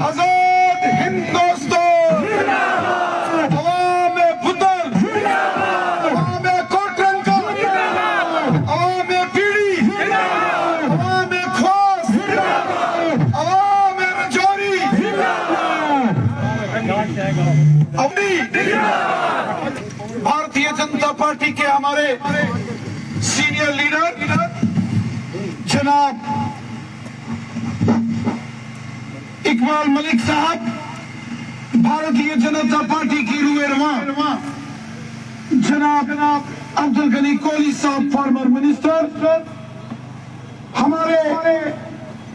आजाद हिंदुस्तान, अवाम बुदल, अवाम कोटरंका, अवाम पीड़ी, अवाम ख्वास, अवाम रजौरी, भारतीय जनता पार्टी के हमारे सीनियर लीडर जनाब इकबाल मलिक साहब, भारतीय जनता पार्टी की रूए रवा जनाब अब्दुल गनी कोहली साहब, फॉर्मर मिनिस्टर, हमारे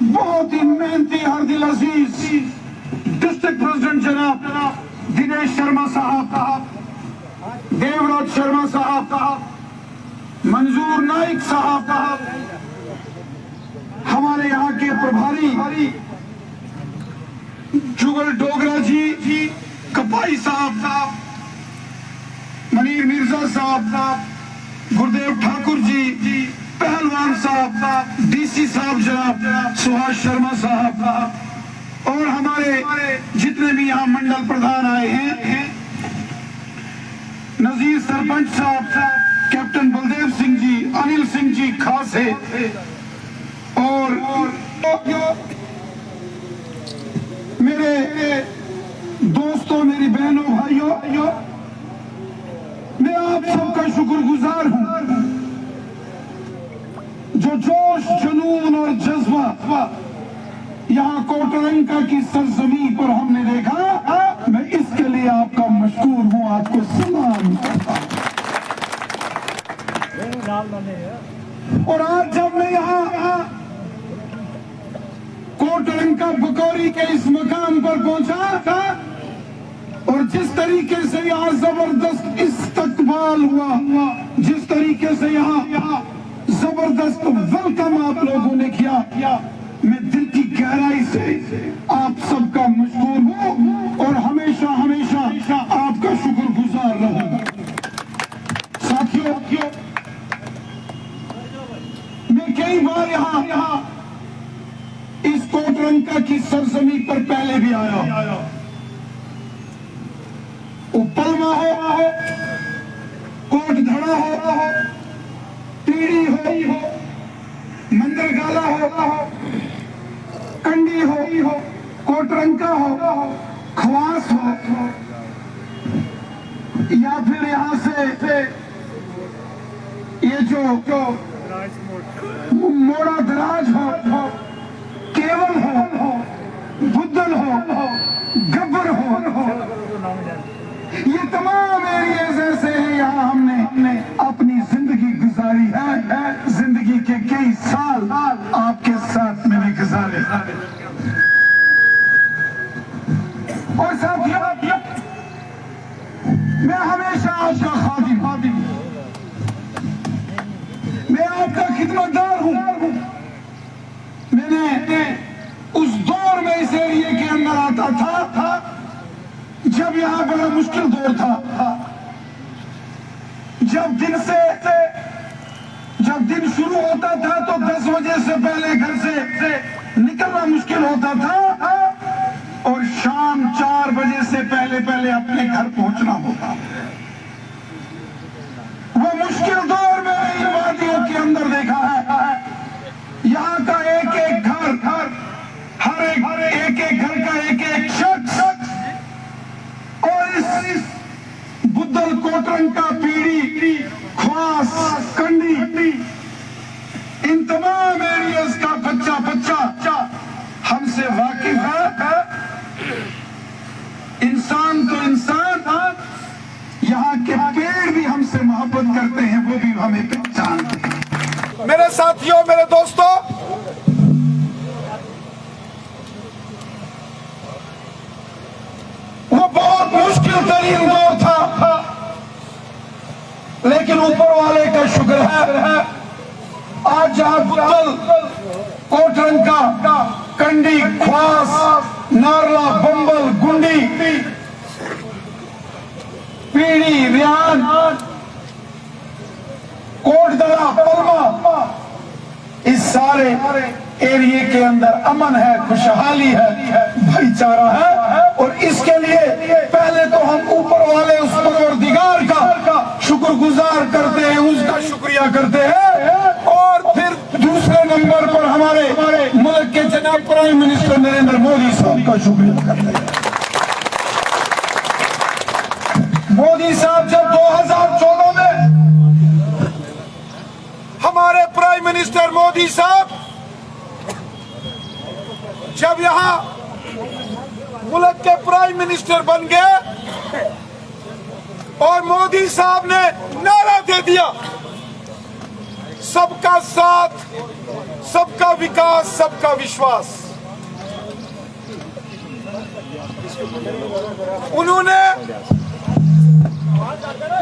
बहुत ही मेहनती हर दिल अजीज डिस्ट्रिक्ट प्रेसिडेंट जनाब दिनेश शर्मा साहब, देवराज शर्मा साहब, मंजूर नाइक साहब, हमारे यहाँ के प्रभारी जुगल डोगरा जी, कपाई साहब, मनीर मिर्जा साहब, गुरुदेव ठाकुर जी, पहलवान साहब, डीसी साहब जनाब सुभाष शर्मा साहब, और हमारे जितने भी यहाँ मंडल प्रधान आए हैं, नजीर सरपंच साहब, कैप्टन बलदेव सिंह जी, अनिल सिंह जी खास है, और मेरे दोस्तों, मेरी बहनों, भाइयों, मैं आप सबका शुक्रगुजार हूं जो जोश, जुनून और जज्बा यहाँ कोटरंका की सरजमी पर हमने देखा। मैं इसके लिए आपका मशकूर हूं, आपको सलाम करता हूं। और आज जब मैं यहाँ कोटरंका बकौरी के इस मकाम पर पहुंचा और जिस तरीके से यहाँ जबरदस्त इस्तकबाल हुआ, जिस तरीके से यहाँ जबरदस्त वेलकम आप लोगों ने किया, मैं दिल की गहराई से आप सबका मशहूर हूँ और हमेशा हमेशा आपका शुक्रगुजार रहूंगा। साथियों, मैं कई बार यहाँ इस कोटरंका की सरजमी पर पहले भी आया। वो पलमा हो, कोट धड़ा हो, पीड़ी हो, मंदरगाला हो, कंडी हो, कोटरंका हो, खवास हो, या फिर यहाँ से ये जो मोड़ा दराज हो, केवल हो, बुद्धल हो, गब्बर हो, ये तमाम एरियाज ऐसे हैं यहाँ हमने अपनी जिंदगी गुजारी है। जिंदगी के कई साल आपके साथ मैंने गुजारे। और साथियों, मैं हमेशा आपका खादिम, मैं आपका खिदमतगार हूँ। मैंने उस दौर में इस एरिया के अंदर आता था जब यहाँ बड़ा मुश्किल दौर था, जब दिन शुरू होता था तो 10 बजे से पहले घर से निकलना मुश्किल होता था और शाम 4 बजे से पहले अपने घर पहुंचना होता। वो मुश्किल दौर में इन वादियों के अंदर देखा है। यहाँ का एक एक घर, हर एक घर का एक शख्स और इस बुद्धल, कोटरंका, पीड़ी, ख्वास, कंडी, इन तमाम एरियाज का बच्चा हमसे वाकिफ है। इंसान तो इंसान, यहाँ के पेड़ भी हमसे मोहब्बत करते हैं, वो भी हमें पहचानते हैं। मेरे साथियों, मेरे दोस्तों, वो बहुत मुश्किल तरीन दौर था, लेकिन ऊपर वाले का शुक्र है आज जहां बुद्धल, कोटरंका, कंडी, ख्वास, नारला, बंबल, गुंडी, पीड़ी, रियान, कोटदरा, पलमा, इस सारे एरिया के अंदर अमन है, खुशहाली है, भाईचारा है। और इसके लिए पहले तो हम ऊपर वाले उस परवरदिगार का शुक्रगुजार करते हैं, उसका शुक्रिया करते हैं, और फिर दूसरे नंबर पर हमारे मुल्क के जनाब प्राइम मिनिस्टर नरेंद्र मोदी साहब का शुक्रिया करते हैं। मोदी साहब जब 2014 में हमारे प्राइम मिनिस्टर मोदी साहब जब यहां मुल्क के प्राइम मिनिस्टर बन गए और मोदी साहब ने नारा दे दिया, सबका साथ, सबका विकास, सबका विश्वास। उन्होंने,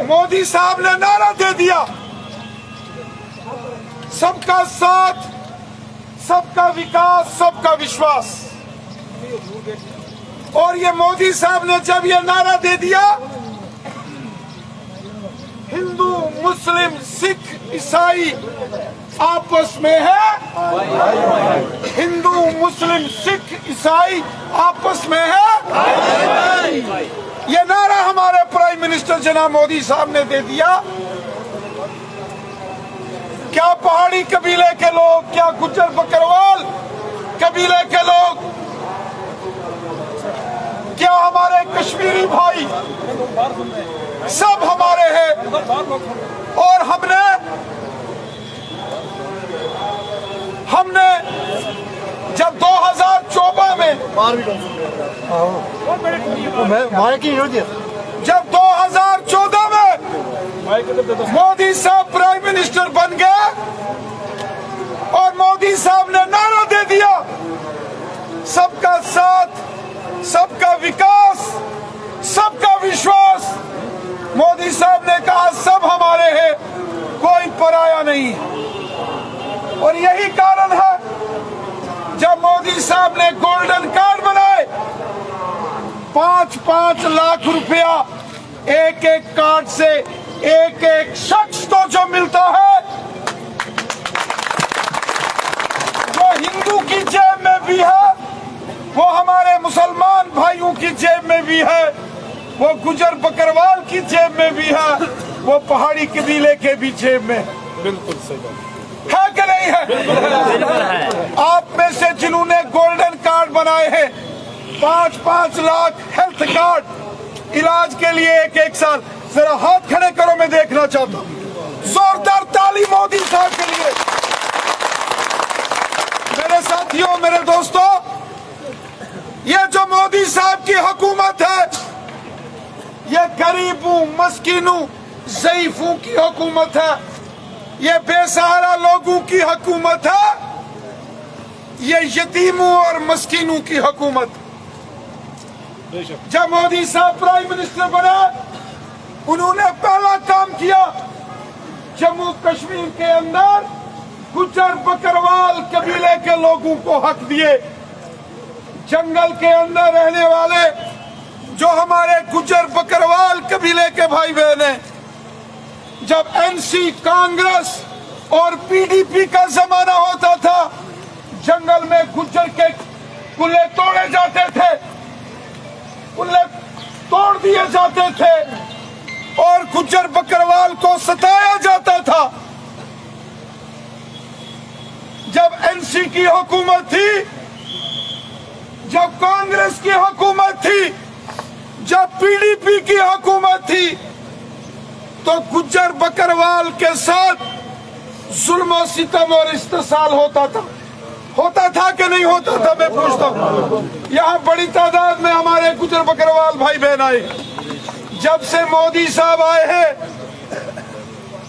मोदी साहब ने नारा दे दिया, सबका साथ, सबका विकास, सबका विश्वास। और ये मोदी साहब ने जब ये नारा दे दिया, हिंदू, मुस्लिम, सिख, ईसाई आपस में है, हिंदू, मुस्लिम, सिख, ईसाई आपस में है, ये नारा हमारे प्राइम मिनिस्टर जनाब मोदी साहब ने दे दिया। क्या पहाड़ी कबीले के लोग, क्या गुज्जर बकरवाल कबीले के लोग, क्या हमारे कश्मीरी भाई, सब हमारे हैं। और हमने जब 2014 में जब 2014 में मोदी साहब प्राइम मिनिस्टर बन गए और मोदी साहब ने नारा दे दिया, सबका साथ, सबका विकास, सबका विश्वास। मोदी साहब ने कहा सब हमारे हैं, कोई पराया नहीं। और यही कारण है जब मोदी साहब ने गोल्डन कार्ड बनाए, 5-5 लाख रुपया एक एक कार्ड से एक एक शख्स को जो मिलता है, वो हिंदू की जेब में भी है, वो हमारे मुसलमान भाइयों की जेब में भी है, वो गुजर बकरवाल की जेब में भी है, वो पहाड़ी कबीले के भी जेब में। बिल्कुल सही है कि नहीं है? आप में से जिन्होंने गोल्डन कार्ड बनाए हैं, 5-5 लाख हेल्थ कार्ड इलाज के लिए एक साल, जरा हाथ खड़े करो, मैं देखना चाहता हूँ। जोरदार ताली मोदी साहब के लिए। मेरे साथियों, मेरे दोस्तों, ये जो मोदी साहब की हुकूमत है, ये गरीबों, मस्कीनों, ज़ईफों की हुकूमत है, ये बेसहारा लोगों की हुकूमत है, ये यतीमों और मस्कीनों की हुकूमत। जब मोदी साहब प्राइम मिनिस्टर बने, उन्होंने पहला काम किया, जम्मू कश्मीर के अंदर गुज्जर बकरवाल कबीले के लोगों को हक दिए। जंगल के अंदर रहने वाले जो हमारे गुज्जर बकरवाल कबीले के भाई बहन हैं, जब एनसी, कांग्रेस और पीडीपी का जमाना होता था, जंगल में गुज्जर के कुल्ले तोड़े जाते थे, कुल्ले तोड़ दिए जाते थे और गुज्जर बकरवाल को सताया जाता था। जब एनसी की हुकूमत थी, जब कांग्रेस की हुकूमत थी, जब पीडीपी की हुकूमत थी, तो गुज्जर बकरवाल के साथ जुल्म और सितम और इस्तेसाल होता था कि नहीं होता था? मैं पूछता हूँ। यहाँ बड़ी तादाद में हमारे गुज्जर बकरवाल भाई बहन आए। जब से मोदी साहब आए हैं,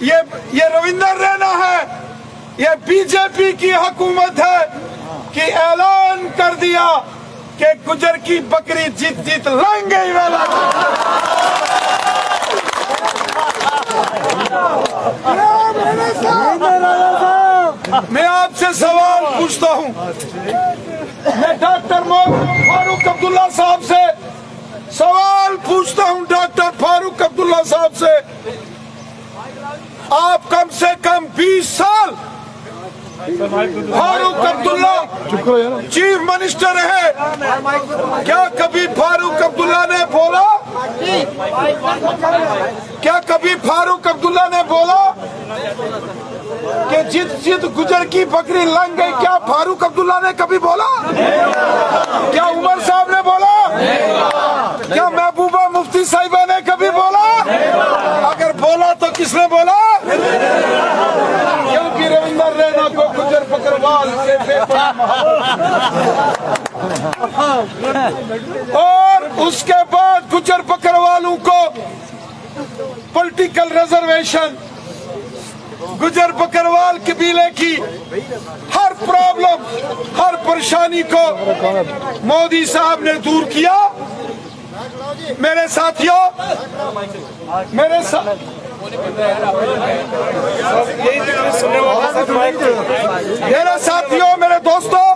ये रविंदर रैना है, ये बीजेपी की हुकूमत है कि ऐलान कर दिया कि गुज्जर की बकरी जीत लाएंगे ही वाला। मैं आपसे सवाल पूछता हूं, मैं डॉक्टर फारूक अब्दुल्ला साहब से सवाल पूछता हूं, डॉक्टर फारूक अब्दुल्ला साहब से, आप कम से कम 20 साल फारूक अब्दुल्ला चीफ मिनिस्टर है, क्या कभी फारूक अब्दुल्ला ने बोला, क्या कभी फारूक अब्दुल्ला ने बोला कि जिद गुजर की बकरी लंघ गई? क्या फारूक अब्दुल्ला ने कभी बोला? क्या उमर साहब ने बोला? क्या महबूबा मुफ्ती साहिबा ने कभी बोला? अगर बोला तो किसने बोला? क्योंकि रविंदर रैना को गुजर बकरवाल से और उसके बाद गुजर बकरवालों को पॉलिटिकल रिजर्वेशन, गुजर बकरवाल कबीले की हर प्रॉब्लम, हर परेशानी को मोदी साहब ने दूर किया। मेरे साथियों, मेरे साथियों, मेरे दोस्तों,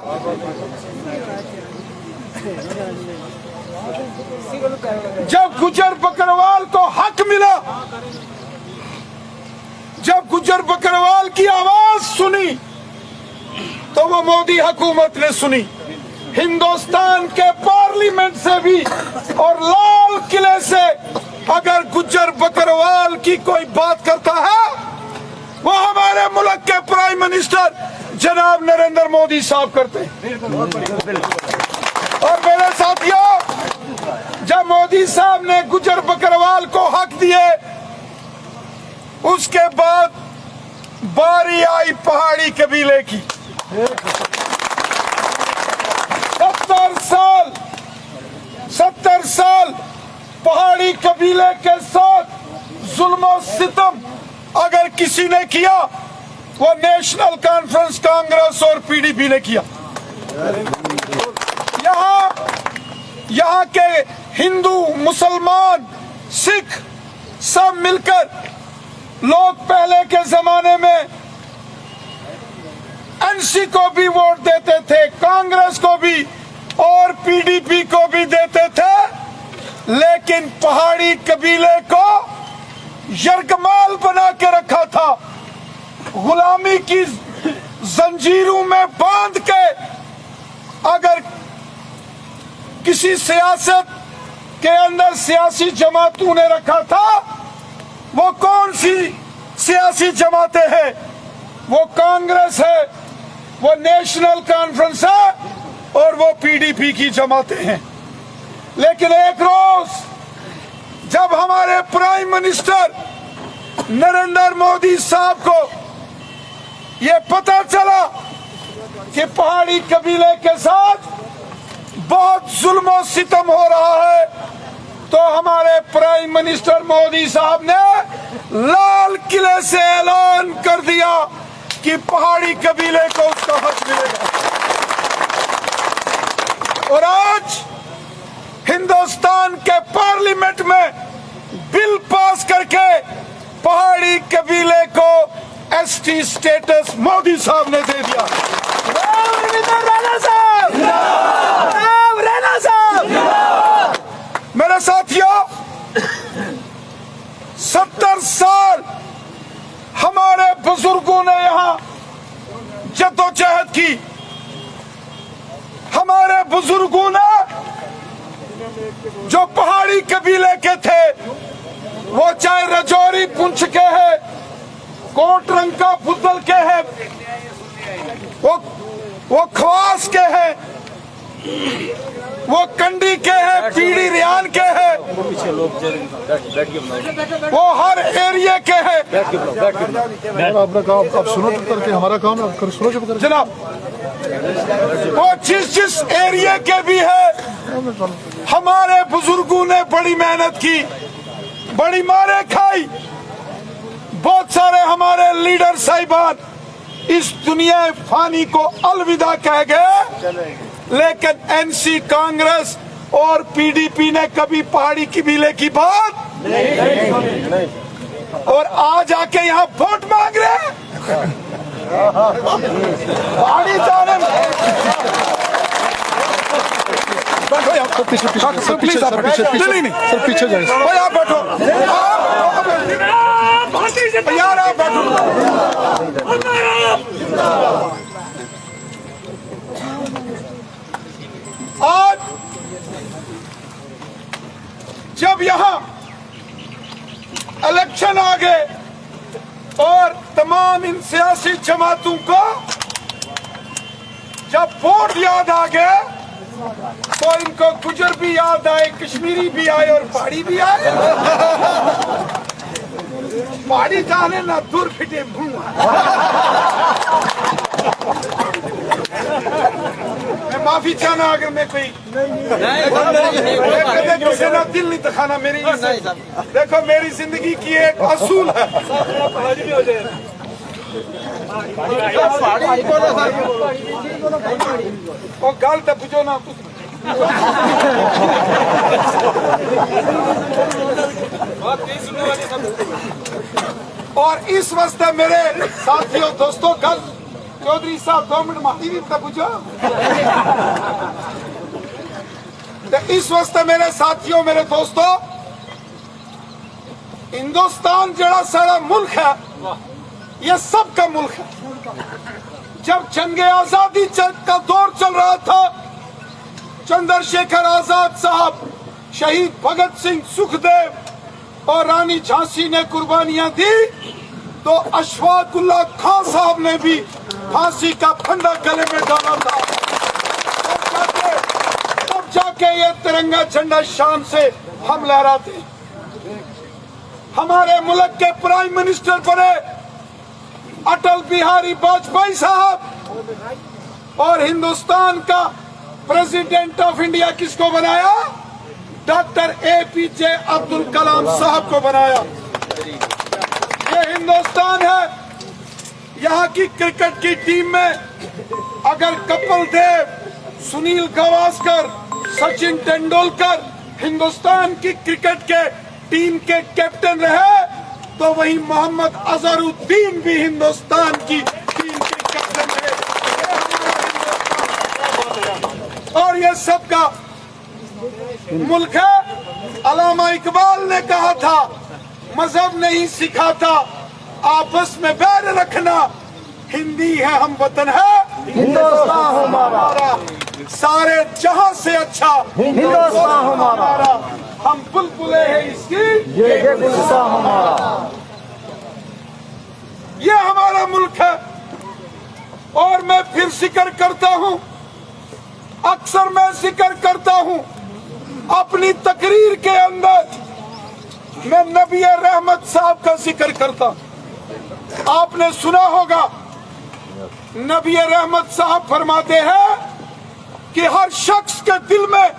जब गुजर बकरवाल को हक मिला, जब गुजर बकरवाल की आवाज सुनी, तो वो मोदी हुकूमत ने सुनी। हिंदुस्तान के पार्लियामेंट से भी और लाल किले से अगर गुजर बकरवाल की कोई बात करता है, वो हमारे मुल्क के प्राइम मिनिस्टर जनाब नरेंद्र मोदी साहब करते हैं। और मेरे साथियों, जब मोदी साहब ने गुजर बकरवाल को हक दिए, उसके बाद बारी आई पहाड़ी कबीले की। 70 साल पहाड़ी कबीले के साथ जुल्म और सितम अगर किसी ने किया, वो नेशनल कॉन्फ्रेंस कांग्रेस और पीडीपी ने किया। यहाँ के हिंदू, मुसलमान, सिख सब मिलकर, लोग पहले के जमाने में एनसी को भी वोट देते थे, कांग्रेस को भी और पीडीपी को भी देते थे, लेकिन पहाड़ी कबीले को यरगमाल बना के रखा था। गुलामी की जंजीरों में बांध के अगर किसी सियासत के अंदर सियासी जमातों ने रखा था, वो कौन सी सियासी जमातें हैं? वो कांग्रेस है, वो नेशनल कॉन्फ्रेंस है और वो पीडीपी की जमातें हैं। लेकिन एक रोज जब हमारे प्राइम मिनिस्टर नरेंद्र मोदी साहब को ये पता चला कि पहाड़ी कबीले के साथ बहुत जुल्म और सितम हो रहा है, तो हमारे प्राइम मिनिस्टर मोदी साहब ने लाल किले से ऐलान कर दिया कि पहाड़ी कबीले को उसका हक मिलेगा। और आज हिंदुस्तान के पार्लियामेंट में बिल पास करके पहाड़ी कबीले को एसटी स्टेटस मोदी साहब ने दे दिया। मेरे साथियों, 70 साल हमारे बुजुर्गों ने यहाँ जद्दोजहद की। हमारे बुजुर्गों ने जो पहाड़ी कबीले के थे, वो चाहे रजौरी पुंछ के हैं, कोटरंका बुद्धल के हैं, वो खवास के हैं, वो कंडी के हैं, पीड़ी रियान के हैं, वो हर एरिया के हैं। अपना काम आप सुनो चुप करके, हमारा काम आप सुनो चुप करके जनाब। वो जिस एरिया के भी है, हमारे बुजुर्गों ने बड़ी मेहनत की, बड़ी मारे खाई। बहुत सारे हमारे लीडर साहिबान इस दुनिया फानी को अलविदा कह गए, लेकिन एनसी, कांग्रेस और पीडीपी ने कभी पहाड़ी कबीले की बात नहीं। और आज आके यहाँ वोट मांग रहे हैं। पहाड़ी जाने बैठो यार, पीछे जाए भाई, आप बैठो यार, आप बैठो। आज जब यहां इलेक्शन आ गए और तमाम इन सियासी जमातों को जब वोट याद आ गए तो इनको गुजर भी याद आए, कश्मीरी भी आए और पहाड़ी भी आए। पहाड़ी जाने ना दूर फिटे मैं माफी चाहना अगर मैं कोई किसी ना दिल नहीं दिखाना। मेरी देखो मेरी जिंदगी की एक असूल है। वो गल तो बुझो ना और इस वास्ते मेरे साथियों दोस्तों कल चौधरी साहब 2 मिनट माफी भी तो बुझो। तो इस वास्ते मेरे साथियों मेरे दोस्तों हिंदुस्तान जड़ा सारा मुल्क है ये सबका मुल्क है। जब जंगे आजादी का दौर चल रहा था, चंद्रशेखर आजाद साहब, शहीद भगत सिंह, सुखदेव और रानी झांसी ने कुर्बानियां दी, तो अशफाक उल्लाह खान साहब ने भी फांसी का फंदा गले में डाला था। तब जाके ये तिरंगा झंडा शान से हम लहराते। हमारे मुल्क के प्राइम मिनिस्टर बने अटल बिहारी वाजपेयी साहब और हिंदुस्तान का प्रेसिडेंट ऑफ इंडिया किसको बनाया? डॉक्टर APJ अब्दुल कलाम साहब को बनाया। ये हिंदुस्तान है। यहाँ की क्रिकेट की टीम में अगर कपिल देव, सुनील गावस्कर, सचिन तेंदुलकर हिंदुस्तान की क्रिकेट के टीम के कैप्टन रहे, तो वही मोहम्मद अजहरुद्दीन भी हिंदुस्तान की टीम के कैप्टन रहे। और ये सबका मुल्क है। अल्लामा इकबाल ने कहा था मजहब नहीं सिखाता आपस में बैर रखना, हिंदी है हम वतन है हिंदुस्तान हमारा, सारे जहां से अच्छा हिंदुस्तान हमारा, हम बुलबुले हैं इसकी ये गुलशन हमारा। ये हमारा मुल्क है। और मैं फिर जिक्र करता हूं, अक्सर मैं जिक्र करता हूं अपनी तकरीर के अंदर मैं नबी रहमत साहब का जिक्र करता। आपने सुना होगा नबी रहमत साहब फरमाते हैं कि हर शख्स के दिल में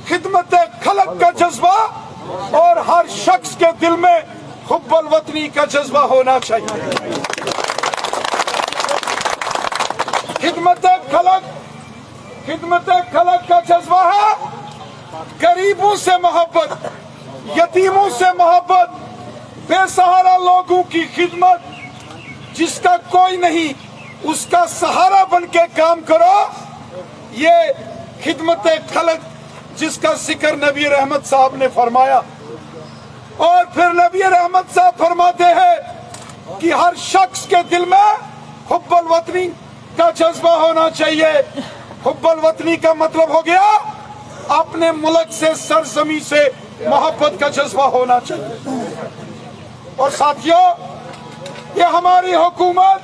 खिदमत खलक का जज्बा और हर शख्स के दिल में हुब्बुल वतनी का जज्बा होना चाहिए। खिदमत खलक का जज्बा है गरीबों से मोहब्बत, यतीमों से मोहब्बत, बेसहारा लोगों की खिदमत, जिसका कोई नहीं उसका सहारा बन के काम करो। ये खिदमत खलक जिसका जिक्र नबी रहमत साहब ने फरमाया। और फिर नबी रहमत साहब फरमाते हैं कि हर शख्स के दिल में हुब्बुल वतनी का जज्बा होना चाहिए। हुब्बुल वतनी का मतलब हो गया अपने मुल्क से, सरजमी से मोहब्बत का जज्बा होना चाहिए। और साथियों ये हमारी हुकूमत,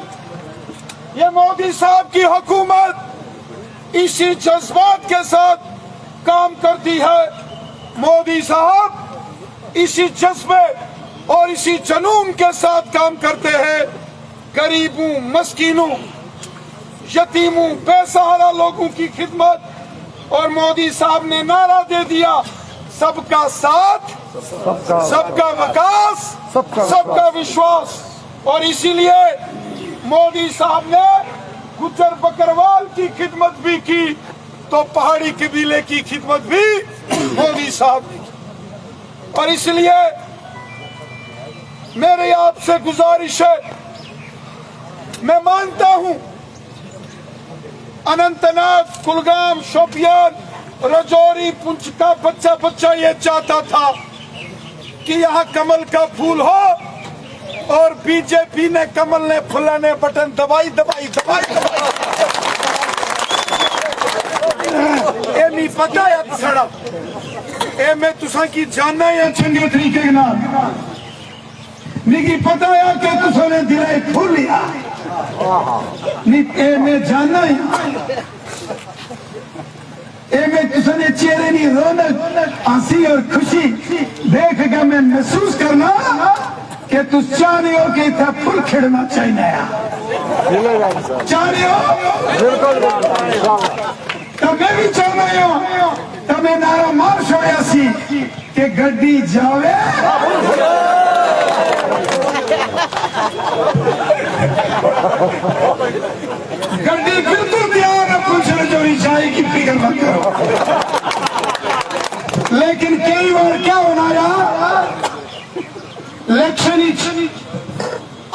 ये मोदी साहब की हुकूमत इसी जज्बात के साथ काम करती है। मोदी साहब इसी जज्बे और इसी जुनून के साथ काम करते हैं। गरीबों, मस्कीनों, यतीमों, बेसहारा लोगों की खिदमत। और मोदी साहब ने नारा दे दिया सबका साथ, सबका विकास, सबका विश्वास। और इसीलिए मोदी साहब ने गुज्जर बकरवाल की खिदमत भी की, तो पहाड़ी कबीले की खिदमत भी मोदी साहब ने की। और इसलिए मेरी आपसे गुजारिश है, मैं मानता हूं अनंतनाग, कुलगाम, शोपियान, रजौरी, पुंछ का बच्चा बच्चा ये चाहता था कि यहाँ कमल का फूल हो, और बीजेपी ने, कमल ने फुलाने बटन दबाई दबाई दबाई दबाई पता है साड़ा ए मैं तुसा की जानना है चंगे तरीके के नाल निकी पता है कि तुसा ने दिल खोलिया नहीं ए मैं जानना है ए मैं तुसा ने चेहरे नहीं रौनक हंसी और खुशी देख के मैं महसूस करना कि तुम चाहते हो कि इतना फुल खेड़ना चाहिए चाहते हो तो मैं भी चाहना हूं तो मैं नारा मार छोड़ा सी कि गड्डी जावे गड्डी बिल्कुल तैयार है पूछने जो नहीं जाएगी फिक्र मत करो लेकिन कई बार क्या होना यार इलेक्शन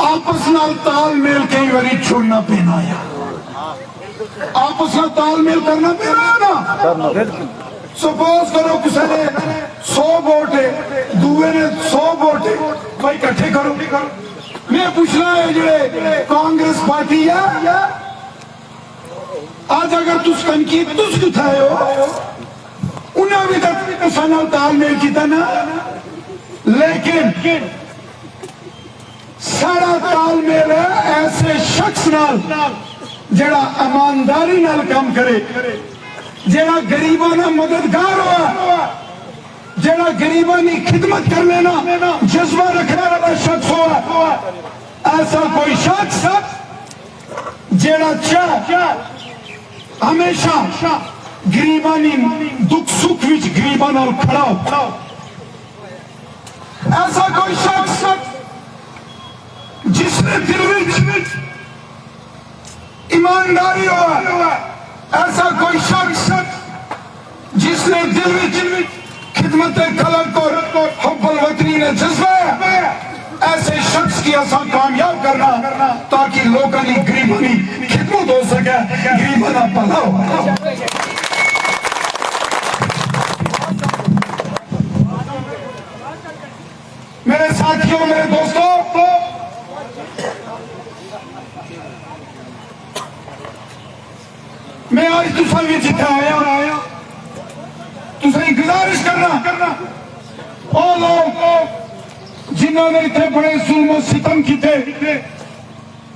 आपस नाल तालमेल कई बार छोड़ना पैना यार आपस में तालमेल करना पैना ना सपोज करो किसी ने 100 वोट है दूए ने 100 वोट है भाई इकट्ठे करो मैं पूछना है जो कांग्रेस पार्टी है आज अगर तुस तनकीद तुस उठाए हो उन्हें भी तक तालमेल किया ना लेकिन सारा तालमेल है ऐसे शख्स नाल जड़ा ईमानदारी नाल काम करे जड़ा गरीबों ना मददगार हुआ जड़ा गरीबों की खिदमत कर लेना जज्बा रखने वाला शख्स हुआ ऐसा कोई शख्स जड़ा चाह हमेशा गरीबा दुख सुख विच गरीबा नाल खड़ा हो ऐसा कोई शख्स जिसने दिल विच ईमानदारी हुआ ऐसा कोई शख्स जिसने दिल विच खिदमत खलक और हुब्बुल वतनी ने जज्बा ऐसे शख्स की असा कामयाब करना ताकि लोगों की गरीबों की खिदमत हो सके गरीबों का भला हो मेरे साथियों मेरे दोस्तों मैं आज तुसा भी जिथे आया तुसा गुजारिश करना ओ लोग जिन्होंने इतने बड़े जुल्म सितम किए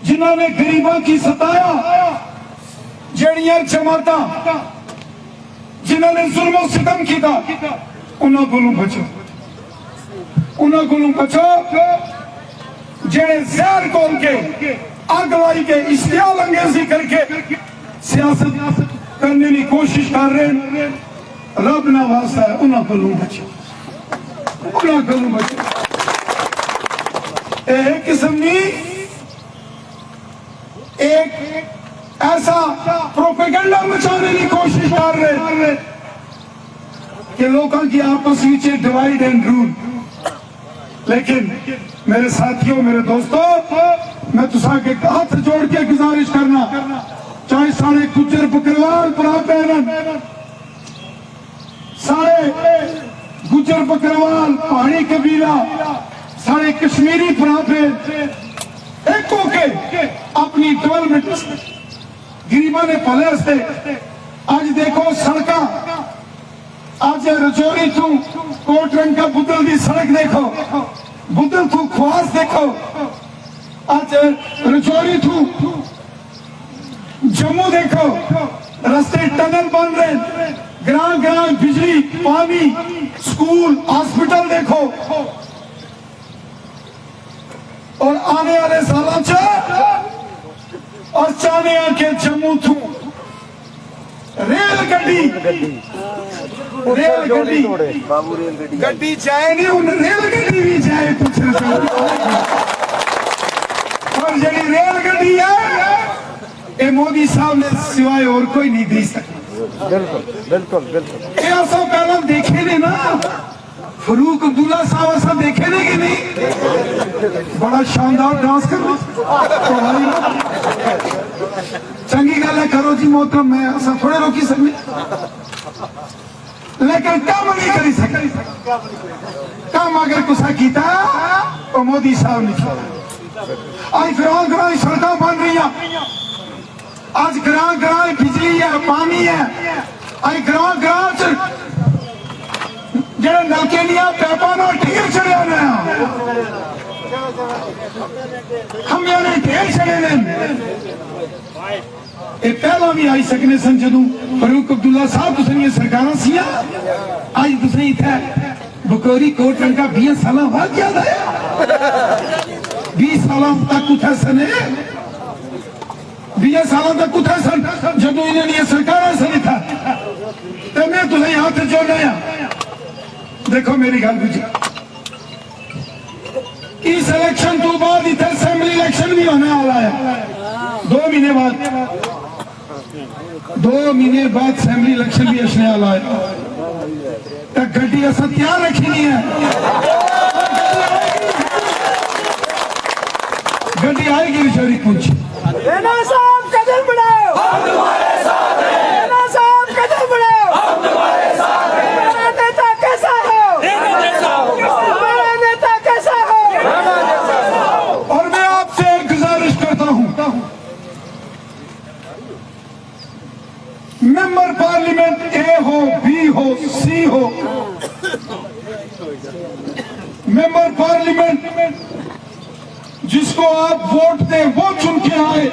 जिन्होंने गरीबों की सताया जड़ियां जमाता जिन्होंने जुल्म सितम किया उन्होंने को बचो जेड़े जहर खोल के अग लाई के इश्तियाल अंगेजी करके सियासत करने की कोशिश कर रहे हैं रब ना वास्ता है उन्होंने को बचो एक किस्म की एक ऐसा प्रोपेगेंडा मचाने की कोशिश कर रहे कि लोगों की आपस में डिवाइड एंड रूल लेकिन मेरे साथियों मेरे दोस्तों मैं तुसा के हाथ जोड़ के गुजारिश करना चाहे सारे गुज्जर बकरवाल भरा पैरन सारे गुज्जर बकरवाल पहाड़ी कबीला सारे कश्मीरी भरा पैर एक होके अपनी डेवलपमेंट गरीबों ने भले हस्ते आज देखो सड़क आज रजौरी तू कोट रंग का बुद्धल की सड़क देखो बुद्धल तू ख्वास देखो आज रजौरी तू जम्मू देखो रास्ते टनल बन रहे ग्राम बिजली पानी स्कूल हॉस्पिटल देखो और आने वाले सालों और चाहने के जम्मू तू रेल गड्डी जाए नहीं उन रेल गड्डी भी जाए कुछ और जड़ी रेल गड्डी है ये मोदी साहब ने सिवाय और कोई नहीं दे सकता बिल्कुल ऐसा पहला देखे ने ना फरूक अब्दुल्ला साहब ऐसा देखे ने कि नहीं बड़ा शानदार डांस कर चंगी गल है करो जी मोहतरम मैं ऐसा थोड़े रोकी सकते लेकिन काम नहीं करी सकते काम अगर कुछ किया तो मोदी साहब ने किया आज ग्रां सड़क बन रही आज ग्रां बिजली है पानी है आई ग्रां ग्रां च जेड़े नलके दियां पैपां नाल ढेर चढ़िया ने खंभे ने ढेर चढ़े ने ये पहला भी आई सकने सन जदों फारूक अब्दुल्ला साहब तुसां सरकारां सियां अज तुसां इत्थे बकौरी कोट रंगा 20 साल बाद याद आया 20 साल तक उठे सने 20 साल तक उठे सन जदों इन्हां सरकारां सन इत्थे ते मैं तुसां हाथ जोड़ना देखो मेरी गल बुझो इस इलेक्शन तो बाद इधर असेंबली इलेक्शन भी होने वाला है 2 महीने बाद 2 महीने बाद असेंबली इलेक्शन भी असने वाला है तो गड्डी असा तैयार रखी नहीं है गड्डी आएगी बेचारी पूछ साहब कदम बढ़ाओ हम तुम्हारे साथ हैं साहब कदम बढ़ाओ हम तुम्हारे साथ हैं नेता कैसा हो हमारा नेता कैसा हो और मैं आपसे एक गुजारिश करता हूं मेंबर पार्लियामेंट ए हो बी हो सी हो मेंबर पार्लियामेंट जिसको आप वोट दें वो चुन के आए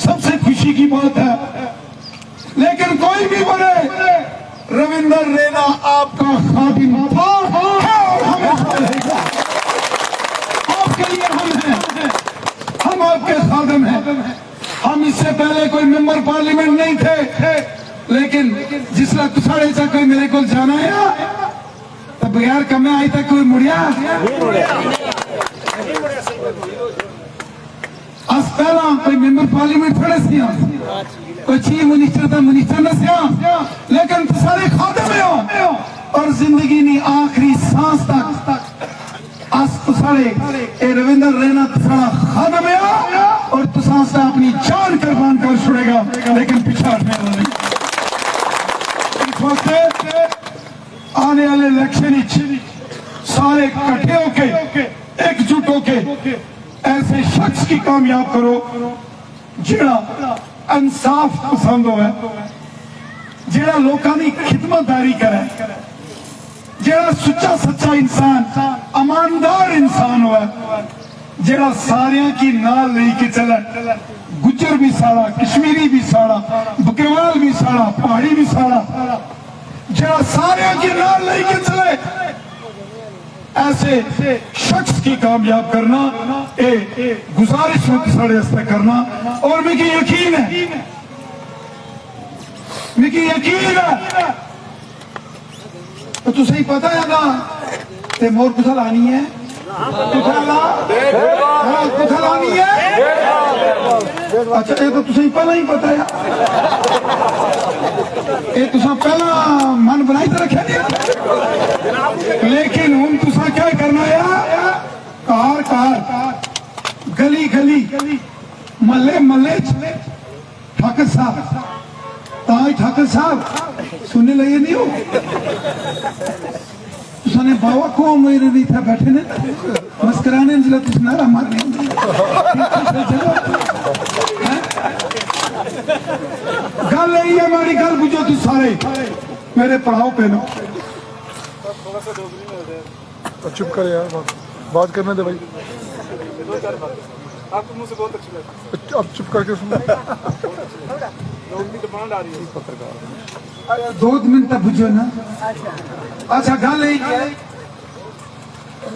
सबसे खुशी की बात है लेकिन कोई भी बने रविंदर रैना आपका खादिम था और हमेशा रहेगा आपके लिए हम हैं हम आपके खादिम हैं हम इससे पहले कोई मेंबर पार्लियामेंट नहीं थे लेकिन जिसला तुसाड़े से कोई मेरे को जाना है तो बगैर कमे आई तक कोई मुड़िया अस पहला कोई मेंबर पार्लियामेंट थोड़े सिया कोई चीफ मिनिस्टर था मिनिस्टर न सिया लेकिन सारे खाते में हो और जिंदगी नी आखिरी सांस तक अस तुसारे ए रविंदर रैना तुसारा खाते में हो और तुसासा अपनी जान कुर्बान कर छोड़ेगा लेकिन पीछे हटने वाला नहीं इस वक्त आने वाले इलेक्शन सारे इकट्ठे होके एकजुट होके ऐसे शख्स की कामयाब करो जिहड़ा इंसाफ पसंद हो जिहड़ा लोकां दी खिदमतदारी करे जिहड़ा सुच्चा सच्चा इंसान ईमानदार इंसान हो जिहड़ा सारियां की नाल लेके चले गुज्जर भी साड़ा कश्मीरी भी साड़ा बकरवाल भी साड़ा पहाड़ी भी साड़ा जिहड़ा सारियां की नाल लेके चले ऐसे शख्स की कामयाब करना ए गुजारिश साढ़े वास्ते करना और मिकी यकीन है तो तुसें ही पता है ना ते मोर कुछ लानी है कुछ लानी है अच्छा ये तो तुसें पहला ही पता है ये तुसा पहला मन बनाई तो रखे लेकिन हम तुसा क्या करना है कार कार गली गली मल्ले मल्ले ठाकर साहब ताज ठाकर साहब सुनने लगे नहीं हो तुसाने बाबा को मेरे भी था बैठे ने मस्कराने जिला तुस नारा मारने गल यही है हमारी गल बुझो तू सारे मेरे पढ़ाओ पे लो चुप कर यार बात करने दे भाई आपको मुझसे बहुत अच्छी लगती अब चुप करके सुन लोग की डिमांड आ रही है पत्रकार 2 मिनट तक बुझो ना अच्छा गल यही है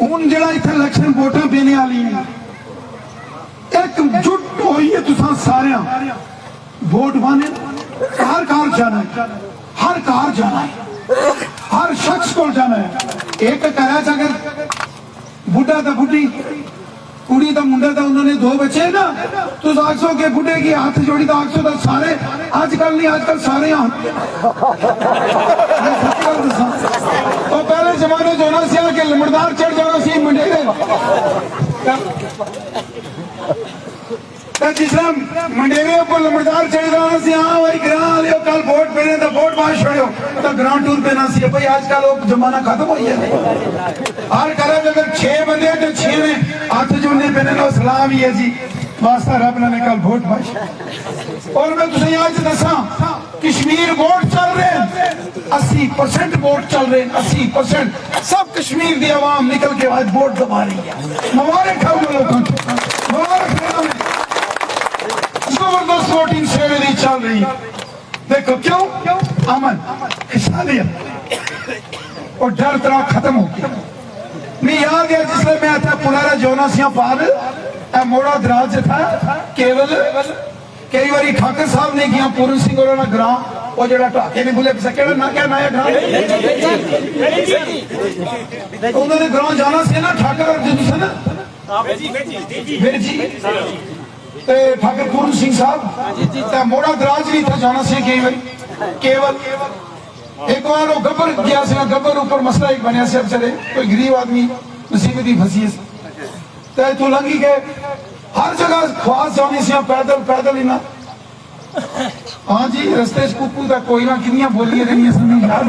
हूं जरा इतना इलेक्शन वोटा देने वाली एकजुट होई है तुसा सारे वोट पाने हर कार जाना है हर कार जाना है हर शख्स को जाना है एक करा अगर बुढ़ा तो बुढ़ी कुड़ी तो मुंडा था उन्होंने 2 बच्चे ना तो आखसो के बुढ़े की हाथ जोड़ी तो आखसो तो सारे आजकल नहीं आजकल सारे तो पहले जमाने जो ना सिया के लमड़दार चढ़ जाना सी मंडेरे जिसला मंडेरे को लमड़दार चढ़ जाना सी हाँ भाई ग्रां लियो कल वोट पेने तो वोट पास छोड़ो तो ग्रां टूर पेना सी भाई आजकल वो जमाना खत्म हो गया हर करे अगर 6 बंदे तो 6 ने हाथ जोड़ने पेने लो सलाम ही है जी वास्ता रब ने कल वोट पास और मैं तुझे आज दसा कश्मीर वोट चल रहे हैं, 80% वोट चल रहे हैं, 80%। सब कश्मीर की आवाम निकल के आज वोट दबा रही है। मुबारक है उन लोगों को, मुबारक है उन्हें। जबरदस्त वोटिंग सेरेमनी चल रही है। देखो क्यों, अमन, खुशहालियत और डर तरह खत्म हो गया। मैं याद है जिसले मैं था पुनारा जोना सिया पार मोड़ा दराज था केवल कई बार ठाकर साहब ने किया पूरन सिंह और ग्रां वो जरा ढाके ने बोले केड़ा ना क्या नया ग्रां उन्होंने ग्रां जाना से ना ठाकर और जिस ना जी ठाकर पूरन सिंह साहब मोड़ा दराज नहीं था जाना से कई बार केवल एक बार वो गब्बर गया से गब्बर ऊपर मसला एक बनया से चले कोई गरीब आदमी मुसीबत ही फंसी है तू लंघी गए हर जगह ख्वास जाने से पैदल पैदल ही ना हाँ जी रस्ते कुकू तक कोई ना किनिया बोलिए नहीं सुनी याद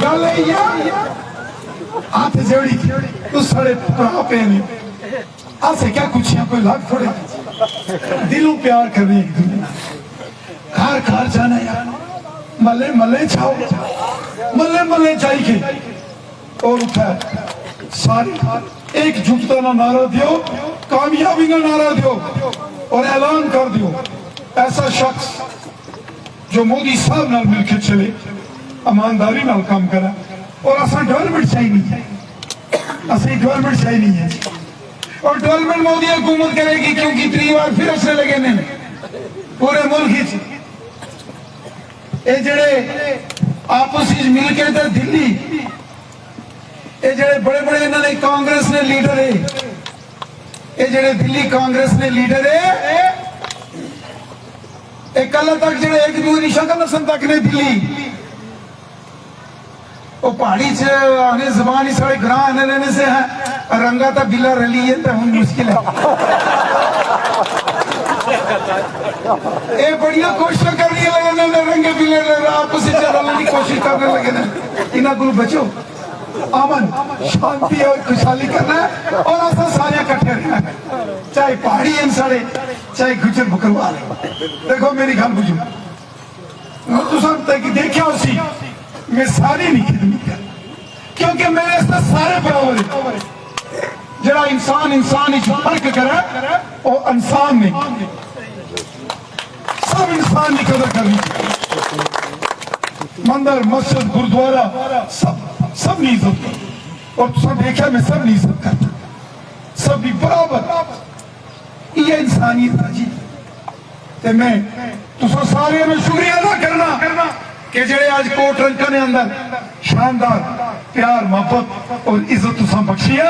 गल हाथ जोड़ी तू साढ़े पे नहीं आसे क्या कुछ कोई लाख थोड़े दिलों प्यार करने एक दूसरे घर घर जाना यार मले मले छाओ मले मले चाहिए और उठा सारी एकजुटता ना नारा दियो कामयाबी का नारा दियो और ऐलान कर दियो ऐसा शख्स जो मोदी साहब नाल मिलकर चले ईमानदारी नाल काम करा और असा डेवलपमेंट चाहिए नहीं है असली डेवलपमेंट चाहिए नहीं है और डेवलपमेंट मोदी हुकूमत करेगी क्योंकि 3 बार फिर असले लगे ने पूरे मुल्क ये जड़े आपस मिल के दिल्ली ये जड़े बड़े बड़े इन्होंने कांग्रेस ने लीडर है ये जड़े दिल्ली कांग्रेस ने लीडर है एक कल तक जड़े एक दूसरी शक्ल नसन तक ने दिल्ली वो पहाड़ी च आने जबान ही सारे ग्रां आने लेने से है रंगा तो बिला रली है तो हम मुश्किल है ये बढ़िया कोशिश करने लगे रंगे बिले आपस चलने की कोशिश करने लगे इन्हें को बचो अमन शांति और खुशहाली करना है और ऐसा सारे इकट्ठे रहना है चाहे पहाड़ी हैं सारे चाहे गुजर बकरवाल देखो मेरी गल बुझो तुम देखा उसी मैं सारी नहीं खिदमत कर क्योंकि मेरे सारे बराबर है जरा इंसान इंसान फर्क करे और इंसान नहीं सब इंसान की कदर करनी मंदिर मस्जिद गुरुद्वारा सब नहीं इज्जत और तुम देखा मैं सब नहीं इज्जत करता सब भी बराबर ये इंसानियत है जी ते मैं तुम सारे में शुक्रिया अदा करना कि जेड़े आज कोट रंका ने अंदर शानदार प्यार मोहब्बत और इज्जत तुसा बख्शी है